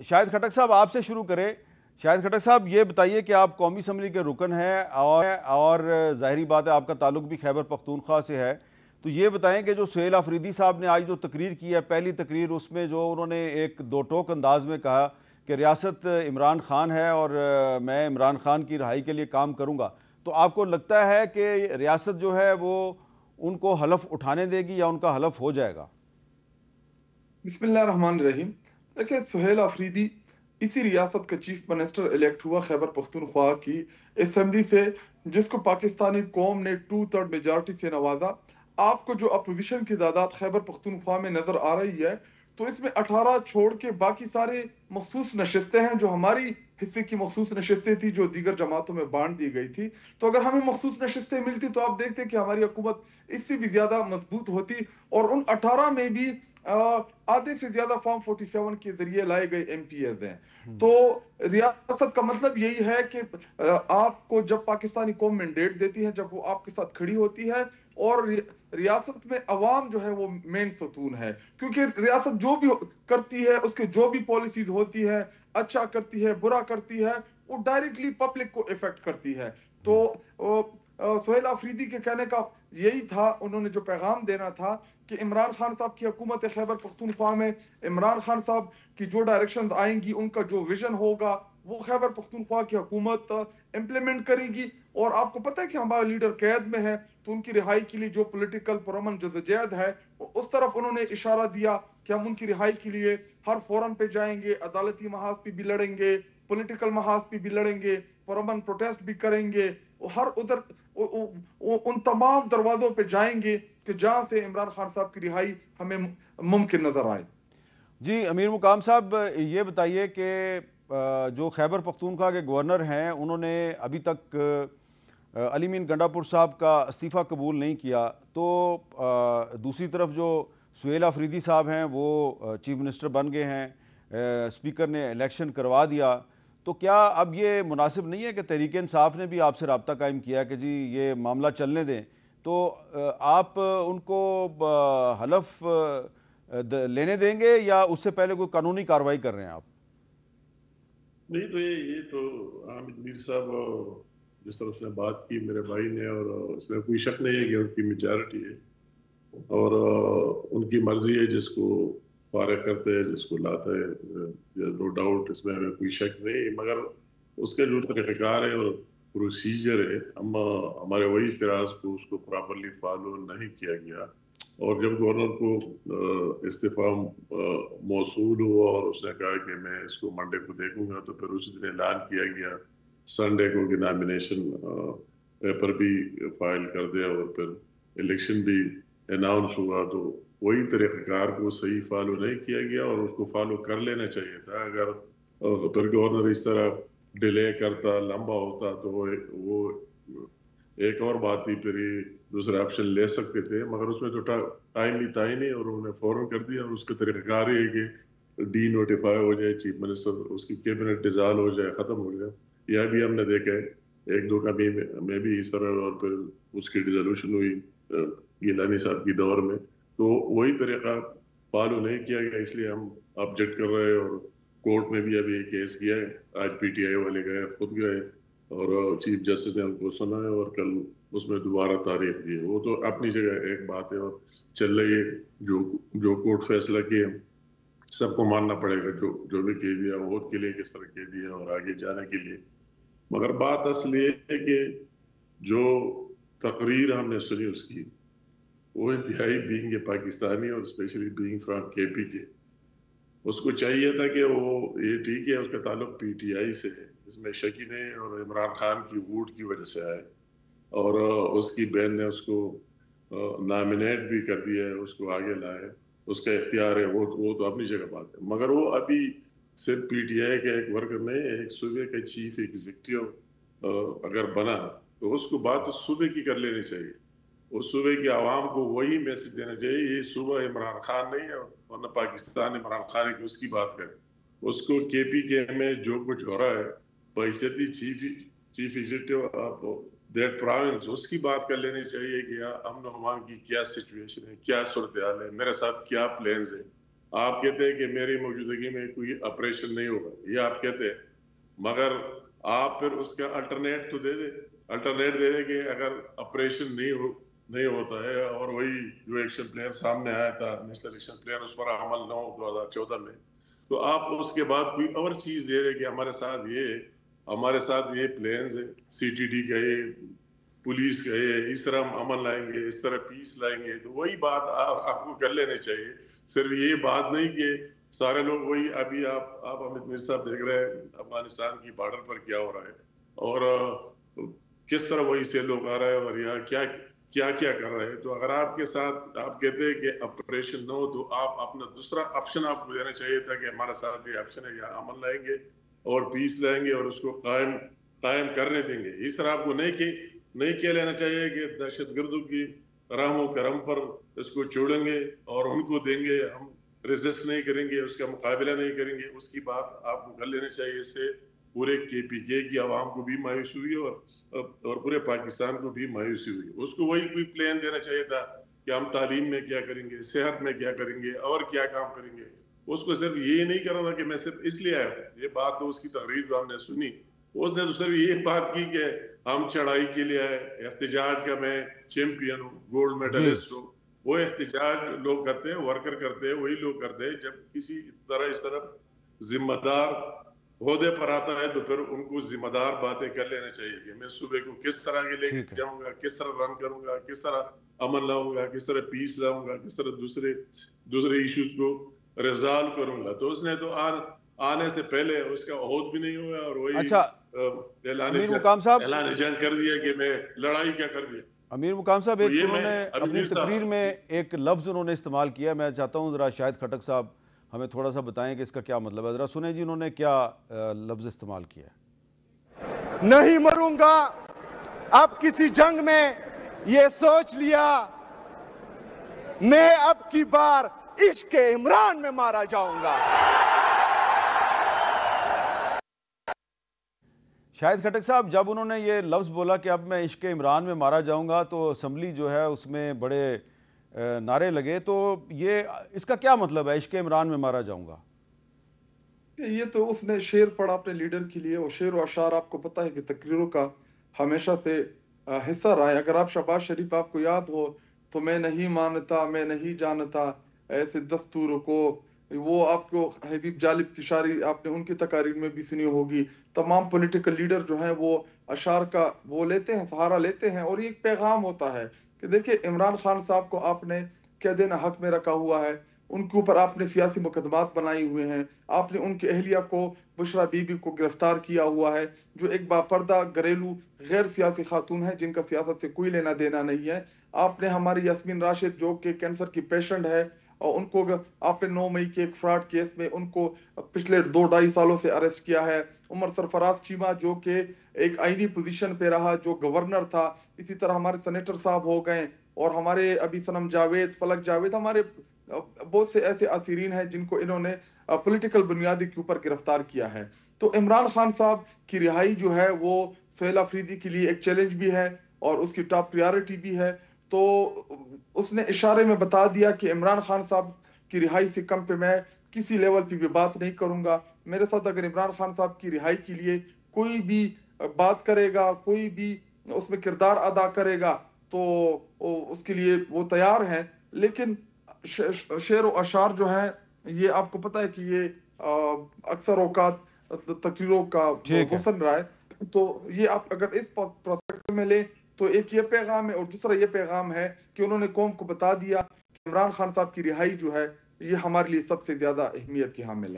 شاہد خٹک صاحب آپ سے شروع کریں. شاہد خٹک صاحب یہ بتائیے کہ آپ قومی اسمبلی کے رکن ہیں اور ظاہری بات ہے آپ کا تعلق بھی خیبر پختونخوا سے ہے. تو یہ بتائیں کہ جو سہیل آفریدی صاحب نے آج جو تقریر کی ہے، پہلی تقریر، اس میں جو انہوں نے ایک دو ٹوک انداز میں کہا کہ ریاست عمران خان ہے اور میں عمران خان کی رہائی کے لیے کام کروں گا، تو آپ کو لگتا ہے کہ ریاست جو ہے وہ ان کو حلف اٹھانے دے گی یا ان کا حلف ہو جائے گا؟ بسم اللہ الرحمن الرحیم. دیکھیں، سہیل آفریدی اسی ریاست کا چیف منسٹر الیکٹ ہوا خیبر پختونخوا کی اسمبلی سے، جس کو پاکستانی قوم نے 2/3 میجارٹی سے نوازا. آپ کو جو اپوزیشن کی تعداد خیبر پختونخوا میں نظر آ رہی ہے، تو اس میں 18 چھوڑ کے باقی سارے مخصوص نشستیں ہیں جو ہماری حصے کی مخصوص نشستیں تھی جو دیگر جماعتوں میں بانٹ دی گئی تھی. تو اگر ہمیں مخصوص نشستیں ملتی تو آپ دیکھتے کہ ہماری حکومت اس سے بھی زیادہ مضبوط ہوتی، اور ان 18 میں بھی آدھے سے زیادہ فارم 47 کے ذریعے لائے گئے ایم پی ایز ہیں. تو ریاست کا مطلب یہی ہے کہ آپ کو جب پاکستانی قوم مینڈیٹ دیتی ہے، جب وہ آپ کے ساتھ کھڑی ہوتی ہے، اور ریاست میں عوام جو ہے وہ مین ستون ہے، کیونکہ ریاست جو بھی کرتی ہے، اس کے جو بھی پالیسیز ہوتی ہے، اچھا کرتی ہے برا کرتی ہے، وہ ڈائریکٹلی پبلک کو افیکٹ کرتی ہے. تو سہیل آفریدی کے کہنے کا یہی تھا، انہوں نے جو پیغام دینا تھا کہ عمران خان صاحب کی حکومت خیبر پختونخوا میں عمران خان صاحب کی جو ڈائریکشنز آئیں گی، ان کا جو ویژن ہوگا، وہ خیبر پختونخوا کی حکومت امپلیمنٹ کرے گی. اور آپ کو پتہ ہے کہ ہمارا لیڈر قید میں ہے، تو ان کی رہائی کے لیے جو پولیٹیکل پرامن جدوجہد ہے، اس طرف انہوں نے اشارہ دیا کہ ہم ان کی رہائی کے لیے ہر فورم پہ جائیں گے، عدالتی محاذ پہ بھی لڑیں گے، پولیٹیکل محاذ پہ بھی لڑیں گے، پرامن پروٹیسٹ بھی کریں گے، ہر ادھر ان تمام دروازوں پہ جائیں گے کہ جہاں سے عمران خان صاحب کی رہائی ہمیں ممکن نظر آئے. جی امیر مقام صاحب، یہ بتائیے کہ جو خیبر پختونخوا کے گورنر ہیں، انہوں نے ابھی تک علی مین گنڈا پور صاحب کا استعفیٰ قبول نہیں کیا. تو دوسری طرف جو سہیل آفریدی صاحب ہیں وہ چیف منسٹر بن گئے ہیں، اسپیکر نے الیکشن کروا دیا. تو کیا اب یہ مناسب نہیں ہے کہ تحریک انصاف نے بھی آپ سے رابطہ قائم کیا کہ جی یہ معاملہ چلنے دیں؟ تو آپ ان کو حلف لینے دیں گے یا اس سے پہلے کوئی قانونی کارروائی کر رہے ہیں آپ؟ نہیں، تو یہ تو حامد میر صاحب جس طرح اس نے بات کی میرے بھائی نے، اور اس میں کوئی شک نہیں ہے کہ ان کی میجارٹی ہے اور ان کی مرضی ہے، جس کو فارغ کرتے ہیں، جس کو لاتا ہے، نو ڈاؤٹ، اس میں ہمیں کوئی شک نہیں. مگر اس کے جو طریقہ کار ہے اور پروسیجر ہے، ہمارے وہی اعتراض کو اس کو پراپرلی فالو نہیں کیا گیا. اور جب گورنر کو استعفیٰ موصول ہوا اور اس نے کہا کہ میں اس کو منڈے کو دیکھوں گا، تو پھر اسی دن اعلان کیا گیا سنڈے کو کہ نامینیشن پیپر بھی فائل کر دیا اور پھر الیکشن بھی اناؤنس ہوا. تو وہی طریقہ کار کو صحیح فالو نہیں کیا گیا اور اس کو فالو کر لینا چاہیے تھا. اگر پھر گورنر اس طرح ڈیلے کرتا، لمبا ہوتا، تو وہ ایک اور بات ہی، پھر دوسرا آپشن لے سکتے تھے. مگر اس میں تو ٹائم بھی تھا ہی نہیں اور انہوں نے فوراً کر دیا. اور اس کے طریقہ کار یہ ہے کہ ڈی نوٹیفائی ہو جائے چیف منسٹر، اس کی کیبنٹ ڈیزالو ہو جائے، ختم ہو جائے. یہ بھی ہم نے دیکھا ہے ایک دو کبھی میں بھی اس طرح، اور پھر اس کی ڈیزولوشن ہوئی گیلانی صاحب کی دور میں. تو وہی طریقہ فالو نہیں کیا گیا، اس لیے ہم آبجیکٹ کر رہے ہیں. اور کورٹ میں بھی ابھی کیس کیا ہے، آج پی ٹی آئی والے گئے، خود گئے، اور چیف جسٹس نے ہم کو سنا ہے اور کل اس میں دوبارہ تاریخ دی ہے. وہ تو اپنی جگہ ایک بات ہے اور چل رہی ہے. جو کورٹ فیصلہ کیے سب کو ماننا پڑے گا، جو بھی کہہ دیا، ووٹ کے لیے کس طرح کہہ دیا اور آگے جانے کے لیے. مگر بات اصل یہ ہے کہ جو تقریر ہم نے سنی اس کی، وہ انتہائی بینگ پاکستانی اور اسپیشلی بینگ فرام کے پی کے، اس کو چاہیے تھا کہ وہ، یہ ٹھیک ہے اس کا تعلق پی ٹی آئی سے ہے، اس میں شکی نہیں، اور عمران خان کی ووٹ کی وجہ سے آئے، اور اس کی بہن نے اس کو نامینیٹ بھی کر دیا ہے، اس کو آگے لائے، اس کا اختیار ہے، وہ تو اپنی جگہ بات ہے. مگر وہ ابھی صرف پی ٹی آئی کا ایک ورکر نہیں، ایک صوبے کا چیف ایگزیکٹو اگر بنا تو اس کو بات صوبے کی کر لینی چاہیے. اس صوبے کی عوام کو وہی میسج دینا چاہیے، یہ صوبہ عمران خان نہیں ہے، ورنہ پاکستان عمران خان ہے کہ اس کی بات کرے. اس کو کے پی کے میں جو کچھ ہو رہا ہے بحیثیت چیف ایگزیکٹو دیٹ پروونس، اس کی بات کر لینی چاہیے کہ امن و امان کی کیا سچویشن ہے، کیا صورتحال ہے، میرے ساتھ کیا پلانز ہیں. آپ کہتے ہیں کہ میری موجودگی میں کوئی آپریشن نہیں ہوگا، یہ آپ کہتے ہیں، مگر آپ پھر اس کا الٹرنیٹ تو دے دیں، الٹرنیٹ دے دیں کہ اگر آپریشن نہیں ہوتا ہے اور وہی جو ایکشن پلان سامنے آیا تھا نیشنل ایکشن پلان، اس پر عمل نہ ہو 2014 میں، تو آپ اس کے بعد کوئی اور چیز دے رہے کہ ہمارے ساتھ یہ پلانز ہیں، سی ٹی ڈی کا یہ، پولیس کا یہ، اس طرح ہم امن لائیں گے، اس طرح پیس لائیں گے، تو وہی بات آپ کو کر لینے چاہیے. صرف یہ بات نہیں کہ سارے لوگ وہی، ابھی آپ حامد میر صاحب دیکھ رہے ہیں افغانستان کی بارڈر پر کیا ہو رہا ہے اور کس طرح وہی سے لوگ آ رہے ہیں اور یہاں کیا کر رہے ہیں. تو اگر آپ کے ساتھ آپ کہتے ہیں کہ آپریشن نہ ہو تو آپ اپنا دوسرا آپشن آپ کو دینا چاہیے تھا کہ ہمارے ساتھ یہ آپشن ہے، یہاں امن لائیں گے اور پیس لائیں گے اور اس کو قائم کرنے دیں گے. اس طرح آپ کو نہیں کہہ لینا چاہیے کہ دہشت گردوں کی رحم و کرم پر اس کو چھوڑیں گے اور ان کو دیں گے، ہم ریزسٹ نہیں کریں گے، اس کا مقابلہ نہیں کریں گے. اس کی بات آپ کو کر لینا چاہیے. اس سے پورے KPK کی عوام کو بھی مایوسی ہوئی اور پورے پاکستان کو بھی مایوسی ہوئی. اس کو وہی کوئی پلان دینا چاہیے تھا کہ ہم تعلیم میں کیا کریں گے، صحت میں کیا کریں گے اور کیا کام کریں گے. اس کو صرف یہ نہیں کرنا تھا کہ میں صرف اس لیے آیا ہوں. یہ بات تو اس کی تقریر جو ہم نے سنی، اس نے تو صرف یہ بات کی کہ ہم چڑھائی کے لیے آئے، احتجاج کا میں چیمپئن ہوں، گولڈ میڈلسٹ ہوں. وہ احتجاج لوگ کرتے ہیں، ورکر کرتے ہیں، وہی لوگ کرتے ہیں. جب کسی طرح اس طرح ذمہ دار عہدے پر آتا ہے تو پھر ان کو ذمہ دار باتیں کر لینا چاہیے کہ میں صوبے کو کس طرح کے لے کے جاؤں گا، کس طرح رن کروں گا، کس طرح امن لاؤں گا، کس طرح پیس لاؤں گا، کس طرح دوسرے ایشوز کو ریزالو کروں گا. تو اس نے تو آنے سے پہلے اس کا عہد بھی نہیں ہوا اور وہی امیر مقام صاحب اعلان جنگ کر دیا کہ میں لڑائی کیا کر دیا. امیر مقام صاحب ایک انہوں نے اپنی تقریر میں ایک لفظ انہوں نے استعمال کیا، میں چاہتا ہوں ذرا شاہد خٹک صاحب ہمیں تھوڑا سا بتائیں کہ اس کا کیا مطلب ہے. ذرا سنیں جی انہوں نے کیا لفظ استعمال کیا ہے. نہیں مروں گا اب کسی جنگ میں، یہ سوچ لیا میں اب کی بار عشق عمران میں مارا جاؤں گا. شاہد خٹک صاحب جب انہوں نے یہ لفظ بولا کہ اب میں عشق عمران میں مارا جاؤں گا تو اسمبلی جو ہے اس میں بڑے نعرے لگے، تو یہ اس کا کیا مطلب ہے عشق عمران میں مارا جاؤں گا؟ یہ تو اس نے شعر پڑھا اپنے لیڈر کے لیے، اور شعر و اشعار آپ کو پتہ ہے کہ تقریروں کا ہمیشہ سے حصہ رہا ہے. اگر آپ شہباز شریف آپ کو یاد ہو تو میں نہیں مانتا میں نہیں جانتا ایسے دستور کو، وہ آپ کو حبیب جالب کی شاعری آپ نے ان کی تقاریر میں بھی سنی ہوگی. تمام پولیٹیکل لیڈر جو ہیں وہ اشعار کا وہ لیتے ہیں، سہارا لیتے ہیں، اور یہ ایک پیغام ہوتا ہے کہ دیکھیں عمران خان صاحب کو آپ نے کیا دینا حق میں رکھا ہوا ہے، ان کے اوپر آپ نے سیاسی مقدمات بنائے ہوئے ہیں، آپ نے ان کی اہلیہ کو بشرا بی بی کو گرفتار کیا ہوا ہے جو ایک باپردہ گھریلو غیر سیاسی خاتون ہے جن کا سیاست سے کوئی لینا دینا نہیں ہے. آپ نے ہماری یاسمین راشد جو کہ کینسر کی پیشنٹ ہے، اور ان کو آپ نے 9 مئی کے ایک فراڈ کیس میں ان کو پچھلے 2-2.5 سالوں سے اریسٹ کیا ہے. عمر سرفراز چیمہ جو کہ ایک آئینی پوزیشن پہ رہا، جو گورنر تھا. اسی طرح ہمارے سینیٹر صاحب ہو گئے، اور ہمارے ابھی صنم جاوید، فلک جاوید، ہمارے بہت سے ایسے اسیرین ہیں جن کو انہوں نے پولیٹیکل بنیادی کے اوپر گرفتار کیا ہے. تو عمران خان صاحب کی رہائی جو ہے وہ سہیل آفریدی کے لیے ایک چیلنج بھی ہے اور اس کی ٹاپ پریارٹی بھی ہے. تو اس نے اشارے میں بتا دیا کہ عمران خان صاحب کی رہائی سے کم پہ میں کسی لیول پہ بھی بات نہیں کروں گا. میرے ساتھ اگر عمران خان صاحب کی رہائی کے لیے کوئی بھی بات کرے گا، کوئی بھی اس میں کردار ادا کرے گا تو اس کے لیے وہ تیار ہیں. لیکن شعر و اشعار جو ہیں یہ آپ کو پتہ ہے کہ یہ اکثر اوقات تقریروں کا حسن رہا ہے. تو یہ آپ اگر اس پرسپیکٹو میں لیں تو ایک یہ پیغام ہے، اور دوسرا یہ پیغام ہے کہ انہوں نے قوم کو بتا دیا کہ عمران خان صاحب کی رہائی جو ہے یہ ہمارے لیے سب سے زیادہ اہمیت کی حامل ہے.